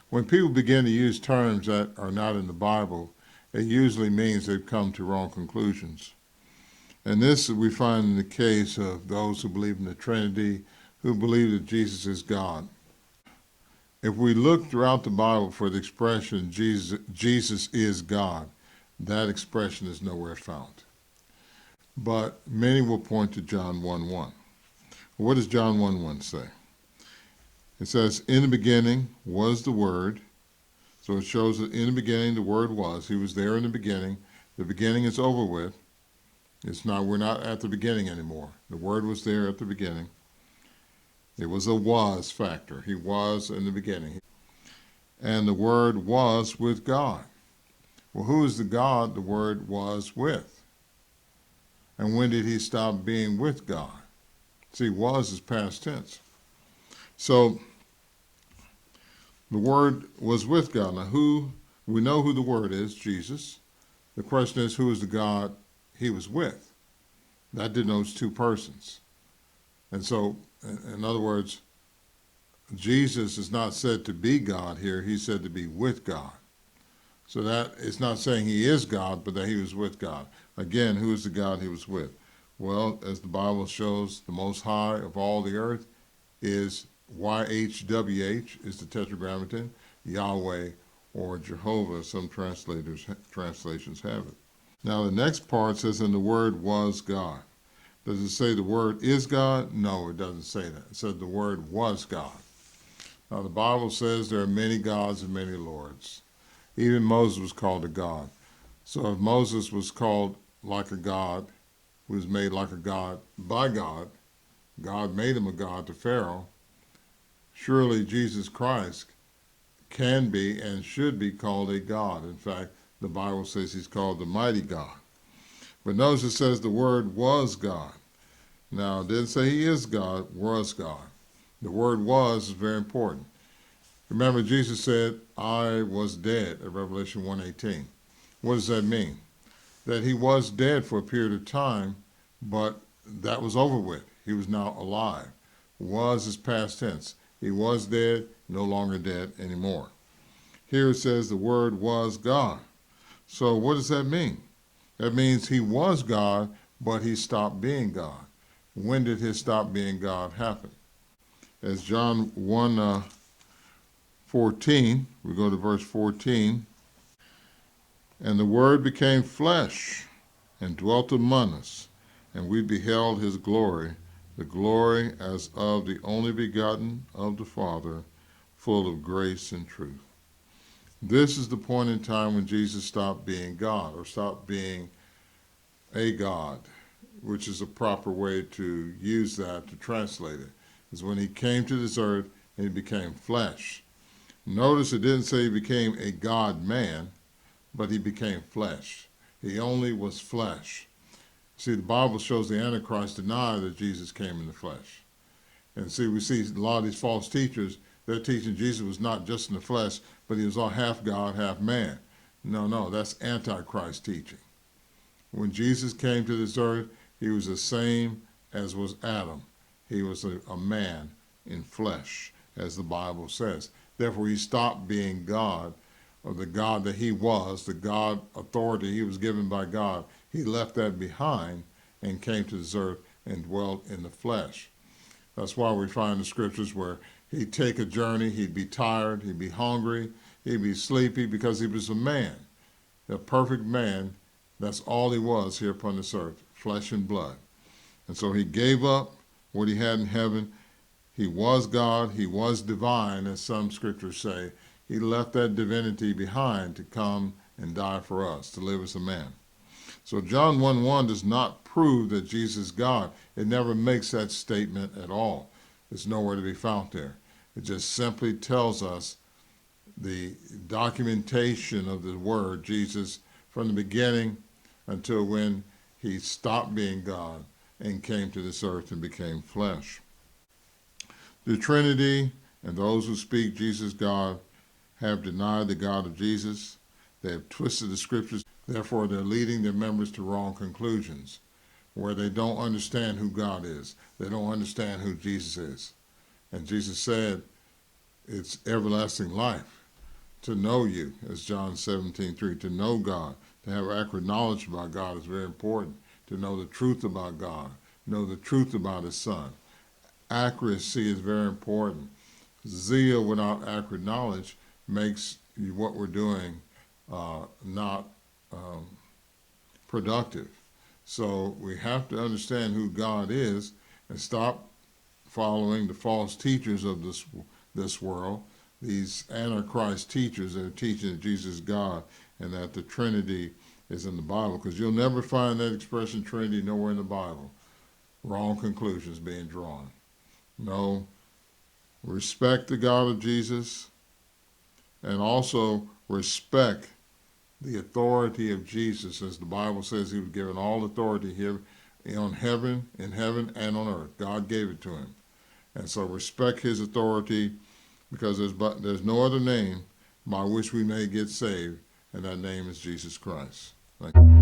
When people begin to use terms that are not in the Bible, it usually means they've come to wrong conclusions. And this we find in the case of those who believe in the Trinity, who believe that Jesus is God. If we look throughout the Bible for the expression Jesus is God, that expression is nowhere found. But many will point to John 1:1. What does John 1:1 say? It says, in the beginning was the Word. So it shows that in the beginning the Word was. He was there in the beginning. The beginning is over with. We're not at the beginning anymore. The Word was there at the beginning. It was a was factor. He was in the beginning. And the Word was with God. Well, who is the God the Word was with? And when did he stop being with God? See, was is past tense. So the Word was with God. Now, we know who the Word is, Jesus. The question is, who is the God he was with? That denotes two persons. And so, in other words, Jesus is not said to be God here. He's said to be with God. So that it's not saying he is God, but that he was with God. Again, who is the God he was with? Well, as the Bible shows, the Most High of all the earth is YHWH, is the Tetragrammaton, Yahweh, or Jehovah, some translations have it. Now the next part says, and the Word was God. Does it say the Word is God? No, it doesn't say that. It said the Word was God. Now the Bible says there are many gods and many lords. Even Moses was called a god. So if Moses was called like a god, was made like a god by God, God made him a god to Pharaoh, surely Jesus Christ can be and should be called a god. In fact, the Bible says he's called the mighty God. But notice it says the Word was God. Now, it didn't say he is God, was God. The word was is very important. Remember, Jesus said, I was dead at Revelation 1:18. What does that mean? That he was dead for a period of time, but that was over with. He was now alive. Was is past tense. He was dead, no longer dead anymore. Here it says the Word was God. So what does that mean? That means he was God, but he stopped being God. When did his stop being God happen? As John 1:14, we go to verse 14, and the Word became flesh and dwelt among us, and we beheld his glory, the glory as of the only begotten of the Father, full of grace and truth. This is the point in time when Jesus stopped being God, or stopped being a God, which is a proper way to use that to translate it, is when he came to this earth and he became flesh. Notice it didn't say he became a God-man, but he became flesh. He only was flesh. See, the Bible shows the Antichrist deny that Jesus came in the flesh. And see, we see a lot of these false teachers, they're teaching Jesus was not just in the flesh, but he was all half God, half man. No, that's Antichrist teaching. When Jesus came to this earth, he was the same as was Adam. He was a man in flesh, as the Bible says. Therefore, he stopped being God, or the God that he was, the God authority he was given by God. He left that behind and came to this earth and dwelt in the flesh. That's why we find the scriptures where he'd take a journey, he'd be tired, he'd be hungry, he'd be sleepy, because he was a man, a perfect man. That's all he was here upon this earth, flesh and blood. And so he gave up what he had in heaven. He was God, he was divine, as some scriptures say. He left that divinity behind to come and die for us, to live as a man. So John 1:1 does not prove that Jesus is God. It never makes that statement at all. It's nowhere to be found there. It just simply tells us the documentation of the word Jesus from the beginning until when he stopped being God and came to this earth and became flesh. The Trinity and those who speak Jesus God have denied the God of Jesus. They have twisted the scriptures. Therefore, they're leading their members to wrong conclusions, where they don't understand who God is. They don't understand who Jesus is. And Jesus said, it's everlasting life. to know you, as John 17:3, to know God, to have accurate knowledge about God is very important. To know the truth about God, know the truth about His Son. Accuracy is very important. Zeal without accurate knowledge makes what we're doing not productive. So we have to understand who God is and stop following the false teachers of this world, these Antichrist teachers that are teaching that Jesus is God and that the Trinity is in the Bible, because you'll never find that expression Trinity nowhere in the Bible. Wrong conclusions being drawn. No, respect the God of Jesus and also respect the authority of Jesus, as the Bible says He was given all authority here in heaven and on earth. God gave it to Him. And so respect His authority, because there's no other name by which we may get saved, and that name is Jesus Christ. Thank you.